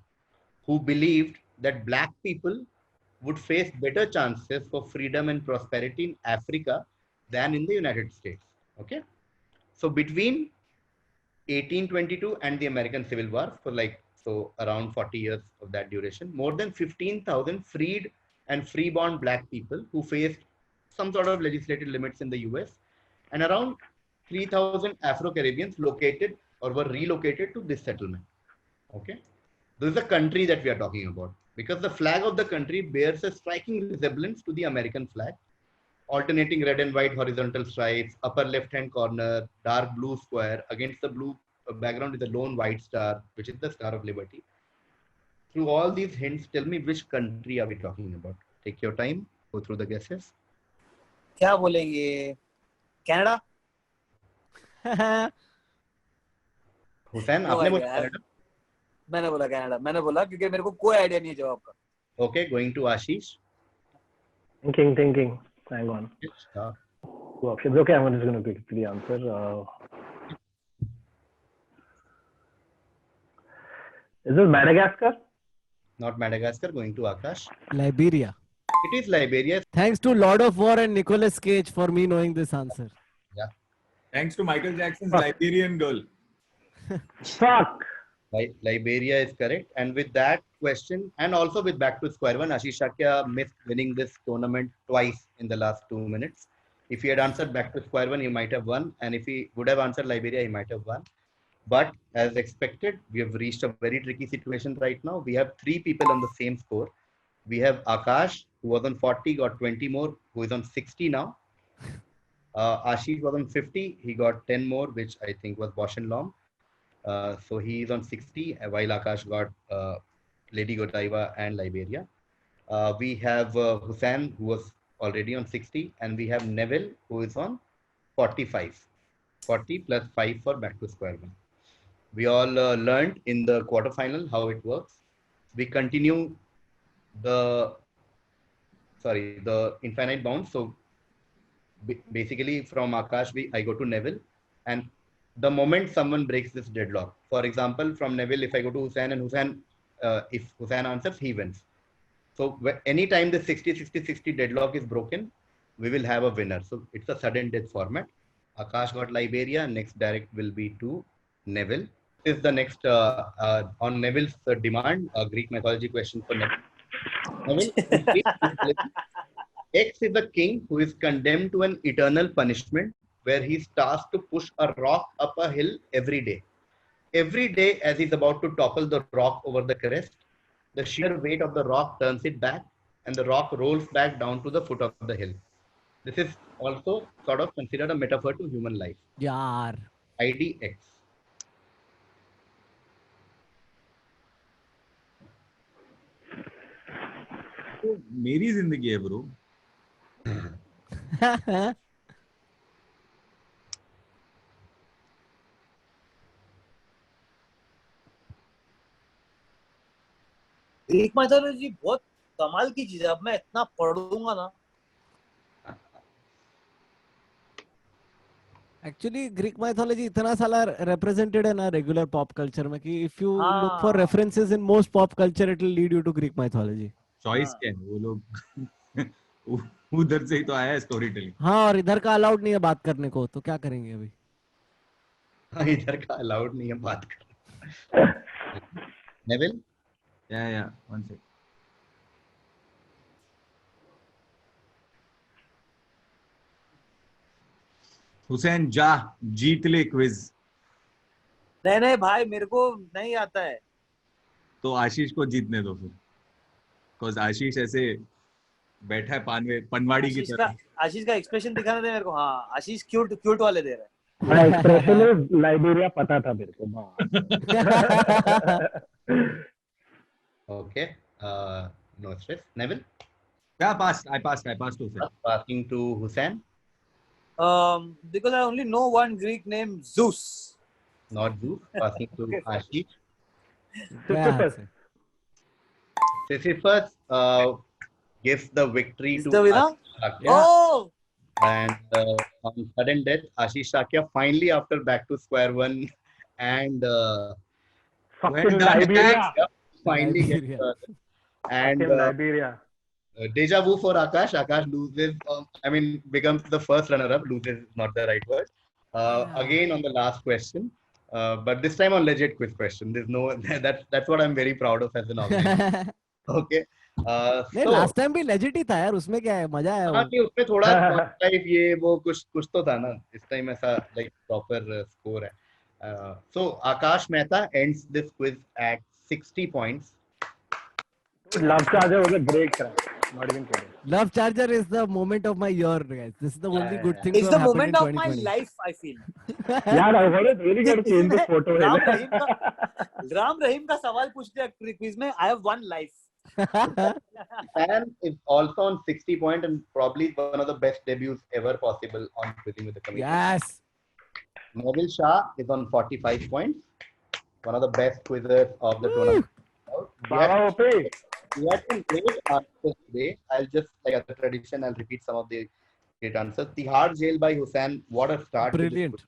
who believed that black people would face better chances for freedom and prosperity in Africa than in the United States. Okay, so between 1822 and the American Civil War, for around 40 years of that duration, more than 15,000 freed and free-born black people who faced some sort of legislative limits in the US, and around 3,000 Afro-Caribbeans located or were relocated to this settlement. Okay, this is the country that we are talking about, because the flag of the country bears a striking resemblance to the American flag, alternating red and white horizontal stripes, upper left-hand corner, dark blue square, against the blue background is a lone white star, which is the Star of Liberty. Through all these hints, tell me which country are we talking about? Take your time, go through the guesses. क्या बोलेंगे? Canada? Hussain, आपने बोला Canada? मैंने बोला Canada. मैंने बोला क्योंकि मेरे को कोई आइडिया नहीं है जवाब का. Okay, going to Ashish. Thinking. Hang on. Two options. Okay, I'm just going to pick the answer. Is this Madagascar? Not Madagascar. Going to Akash. Liberia. It is Liberia. Thanks to Lord of War and Nicolas Cage for me knowing this answer. Yeah. Thanks to Michael Jackson's Liberian Girl. Fuck. Liberia is correct. And with that question, and also with back to square one, Ashish Shakya missed winning this tournament twice in the last 2 minutes. If he had answered back to square one, he might have won. And if he would have answered Liberia, he might have won. But as expected, we have reached a very tricky situation right now. We have 3 people on the same score. We have Akash, who was on 40, got 20 more, who is on 60 now. Ashish was on 50. He got 10 more, which I think was Bosch and Lom. So he is on 60, while Akash got Lady Godiva and Liberia. We have Hussain, who was already on 60, and we have Neville, who is on 45. 40 plus 5 for back to square one. We all learned in the quarterfinal how it works. We continue the infinite bounds. So basically from Akash, I go to Neville, and the moment someone breaks this deadlock, for example, from Neville, if I go to Hussain and Hussain, if Hussain answers, he wins. So anytime the 60-60-60 deadlock is broken, we will have a winner. So it's a sudden death format. Akash got Liberia. Next direct will be to Neville. This is the next on Neville's demand, a Greek mythology question for Neville. X is a king who is condemned to an eternal punishment where he's tasked to push a rock up a hill every day. Every day, as he's about to topple the rock over the crest, the sheer weight of the rock turns it back, and the rock rolls back down to the foot of the hill. This is also sort of considered a metaphor to human life. Yaar. ID X. तो मेरी जिंदगी है bro. Greek mythology बहुत कमाल की चीज है. अब मैं इतना पढ़ूंगा ना. एक्चुअली ग्रीक माइथोलॉजी इतना साला रिप्रेजेंटेड है ना रेगुलर पॉप कल्चर में कि if you look for references in most pop culture it will lead you to Greek mythology. Choice क्या है वो लोग उधर से ही तो आया है स्टोरी टेलिंग. हाँ, और इधर का अलाउड नहीं है बात करने को, तो क्या करेंगे अभी. हाँ, इधर का अलाउड नहीं है बात करना. नेविल. या वन सेकंड. हुसैन जा जीत ले क्विज. नहीं भाई मेरे को नहीं आता है. तो आशीष को जीतने दो फिर, बिकॉज आशीष ऐसे बैठा है पनवाड़ी की तरह. आशीष का एक्सप्रेशन दिखाना दे मेरे को. हाँ, आशीष क्यूट वाले दे रहा है. एक्सप्रेशन लाइबेरिया पता था मेरे को. Okay. No stress. Neville. Yeah, I passed to Hussain. Passing to Hussain. Because I only know one Greek name, Zeus. Not Zeus. Passing to Ashish. Sisyphus gives the victory to the winner. Oh. And on sudden death, Ashish Shakya finally, after back to square one, and fucking Liberia. Finally gets and Liberia. Deja vu for Akash. Akash loses. Becomes the first runner-up. Loses is not the right word. Again on the last question, but this time on legit quiz question. There's no that's what I'm very proud of as an organizer. Okay. नहीं, last time भी legit ही था यार. उसमें क्या है, मजा आया. हाँ, कि उसमें थोड़ा टाइप ये वो कुछ तो था ना. इस टाइम ऐसा लाइक प्रॉपर स्कोर है. So Akash Mehta ends this quiz at 60 points. Love Charger was a great crack. Not even kidding. Love Charger is the moment of my year, guys. This is the only good thing. It's the moment of my life, I feel. Yeah, I heard it. Really got to change the photo. Ram Rahim का सवाल पूछते हैं quiz में. I have one life. And is also on 60 points and probably one of the best debuts ever possible on Quizzing with the Committee. Yes. Neville Shah is on 45 points. One of the best quizzers of the tournament. We had some great answers today. I'll just, like as a tradition, I'll repeat some of the great answers. Tihar Jail by Hussain. What a start. Brilliant.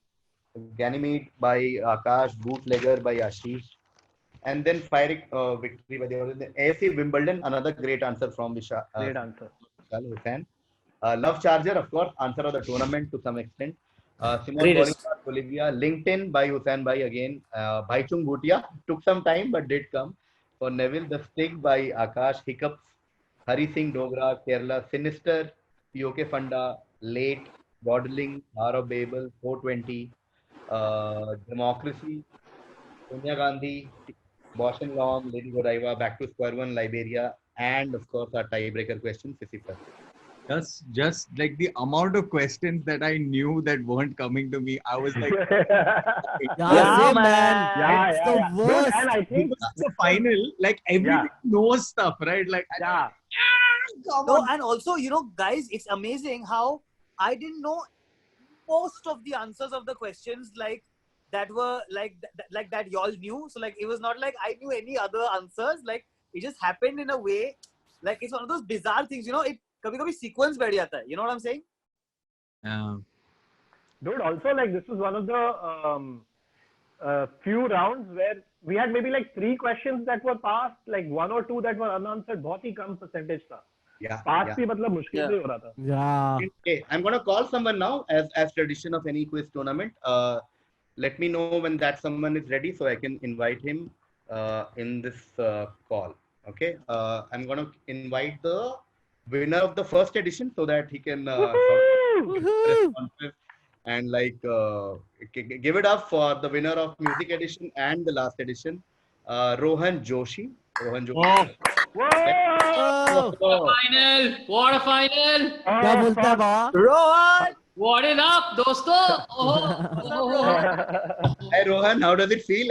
Ganymede by Akash. Bootlegger by Ashish. And then Fiery victory by the AFC Wimbledon. Another great answer from Vishal. Great answer. Hussain. Love Charger, of course, answer of the tournament to some extent. Simon Bolívar, Bolivia. LinkedIn by Hussain Bhai again. Bhaichung Bhutia. Took some time but did come. For Neville, The Stig by Akash. Hiccups. Hari Singh Dogra, Kerala. Sinister. POK Funda. Late. Bottling. Hour of Babel. 420. Democracy. Sonia Gandhi. Bosch and Long. Lady Godiva. Back to square one. Liberia. And of course, our tiebreaker question, Sisyphus. Just like the amount of questions that I knew that weren't coming to me, I was like, yeah, man. Yeah, it's the worst. And I think it's the final. Like everybody knows stuff, right? Like, yeah. No, and also, guys, it's amazing how I didn't know most of the answers of the questions like that were like that y'all knew. So like it was not like I knew any other answers. Like it just happened in a way. Like it's one of those bizarre things. It कभी-कभी sequence बैठ जाता है. You know what I'm saying? Dude, also like this was one of the few rounds where we had maybe like 3 questions that were passed, like 1 or 2 that were unanswered. बहुत ही कम percentage था. Pass भी मतलब मुश्किल से हो रहा था. Yeah. Okay, I'm gonna call someone now as tradition of any quiz tournament. Let me know when that someone is ready so I can invite him in this call. Okay, I'm gonna invite the winner of the first edition so that he can responsive and like give it up for the winner of music edition and the last edition, Rohan Joshi. Whoa! What a final! क्या बोलता है बा? Rohan! What is up, dosto? Hey Rohan, how does it feel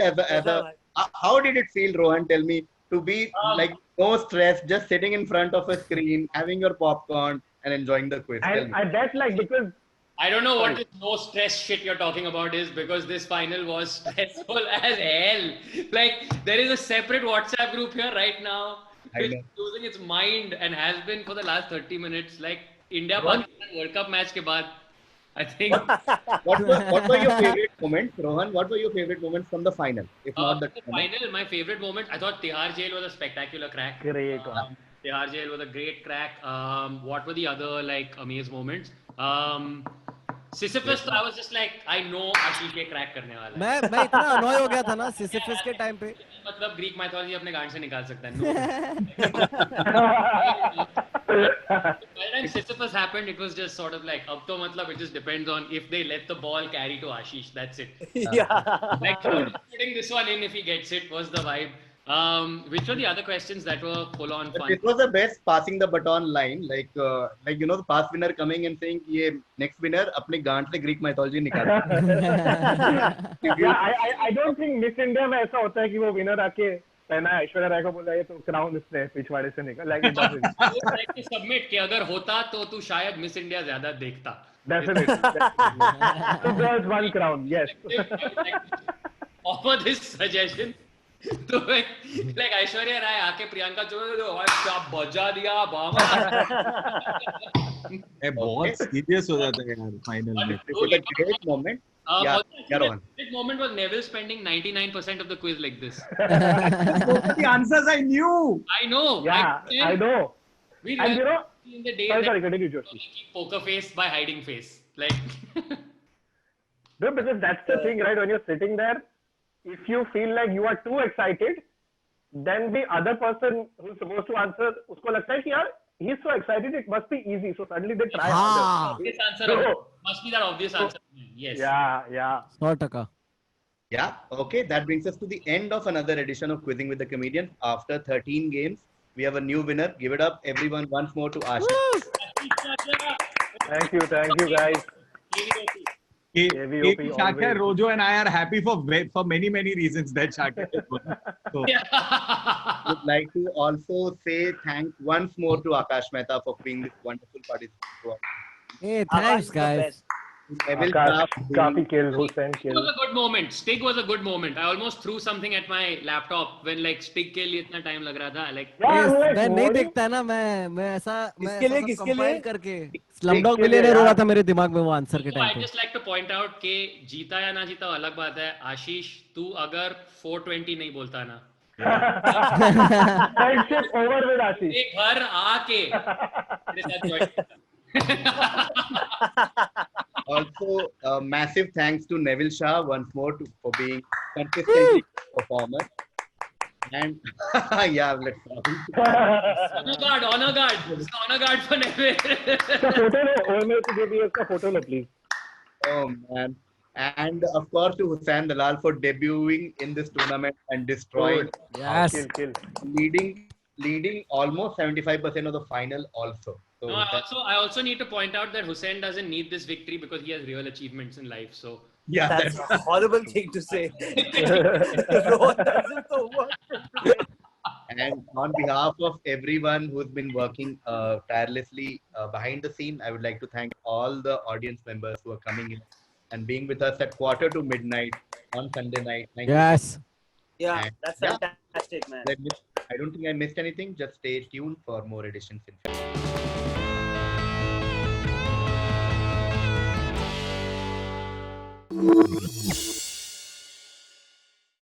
how did it feel, Rohan? Tell me, to be like no stress, just sitting in front of a screen, having your popcorn and enjoying the quiz. And I bet like because I don't know what this no stress shit you're talking about is, because this final was stressful as hell. Like there is a separate WhatsApp group here right now losing its mind and has been for the last 30 minutes. Like India Pakistan World Cup match के बाद, I think. What were your favorite moments, Rohan? What were your favorite moments from the final? If not the final, my favorite moment, I thought Tihar Jail was a spectacular crack. Great. Tihar Jail was a great crack. What were the other like amazing moments? Sisyphus, I was just like, I know Ashish ये crack करने वाला है. मैं इतना annoy हो गया था ना Sisyphus के time पे. मतलब Greek mythology अपने गांड से निकाल सकता है. When Sisyphus happened, it was just sort of like, अब तो मतलब it just depends on if they let the ball carry to Ashish. That's it. Like putting this one in if he gets it was the vibe. Which were the other questions that were full on fun? It was the best passing the baton line, like you know, the past winner coming and saying, "ये next winner अपने गांड से Greek mythology निकाल." Yeah, I don't think Miss India में ऐसा होता है कि वो winner आके पहना ऐश्वर्या राय को बोला ये तो crown इसने पिछवाड़े से निकाल. Like it doesn't. like to submit कि अगर होता तो तू शायद Miss India ज्यादा देखता. Definitely. So there's one crown, yes. Offer this suggestion. तो like ऐश्वर्या राय आके प्रियंका चोपड़ा क्या बजा दिया बाबा. बहुत सीरियस हो जाता है यार फाइनल में. It was a great moment. That moment was Neville spending 99% of the quiz like this. The answers I knew. I know. Yeah, I know. We and you know, in the day sorry, continue, Joshi. Keep poker face by hiding face. Like. No, because that's the thing, right? When you're sitting there, if you feel like you are too excited, then the other person who's supposed to answer, उसको लगता है कि यार, he's so excited, it must be easy. So suddenly they try harder. Obvious answer must be that obvious answer. Yes. Yeah. 100%. Yeah. Okay. That brings us to the end of another edition of Quizzing with the Comedian. After 13 games, we have a new winner. Give it up, everyone, once more to Ashish. Thank you, guys. Shakir, Rojo and I are happy for many reasons that Shakir is won. So. Would like to also say thanks once more to Akash Mehta for being this wonderful participant. Hey, thanks guys. Kafi kill, Hussain kill. It was a good moment. Stig was a good moment. I almost threw something at my laptop when like Stig के लिए इतना time लग रहा था. Like मैं नहीं देखता है ना मैं ऐसा किसके लिए करके Slumdog Millionaire हो रहा था मेरे दिमाग में वो आंसर के टाइम पे. I just like to point out कि जीता या ना जीता अलग बात है. आशीष तू अगर 420 नहीं बोलता ना. Friendship over with Ashish. एक घर आके मेरे साथ join करता. Also, massive thanks to Neville Shah once more for being consistently a performer. And yeah, let's start. Honor guard for Neville. Photo, please. Oh man. And of course to Hussain Dalal for debuting in this tournament and destroying. Yes. Kill. Leading almost 75% of the final also. So no, I also need to point out that Hussain doesn't need this victory because he has real achievements in life. So yeah, that's a horrible thing to say. And on behalf of everyone who's been working tirelessly behind the scene, I would like to thank all the audience members who are coming in and being with us at 1:45 to midnight on Sunday night. Thank you. Yeah, and that's fantastic, man. I don't think I missed anything. Just stay tuned for more editions in future.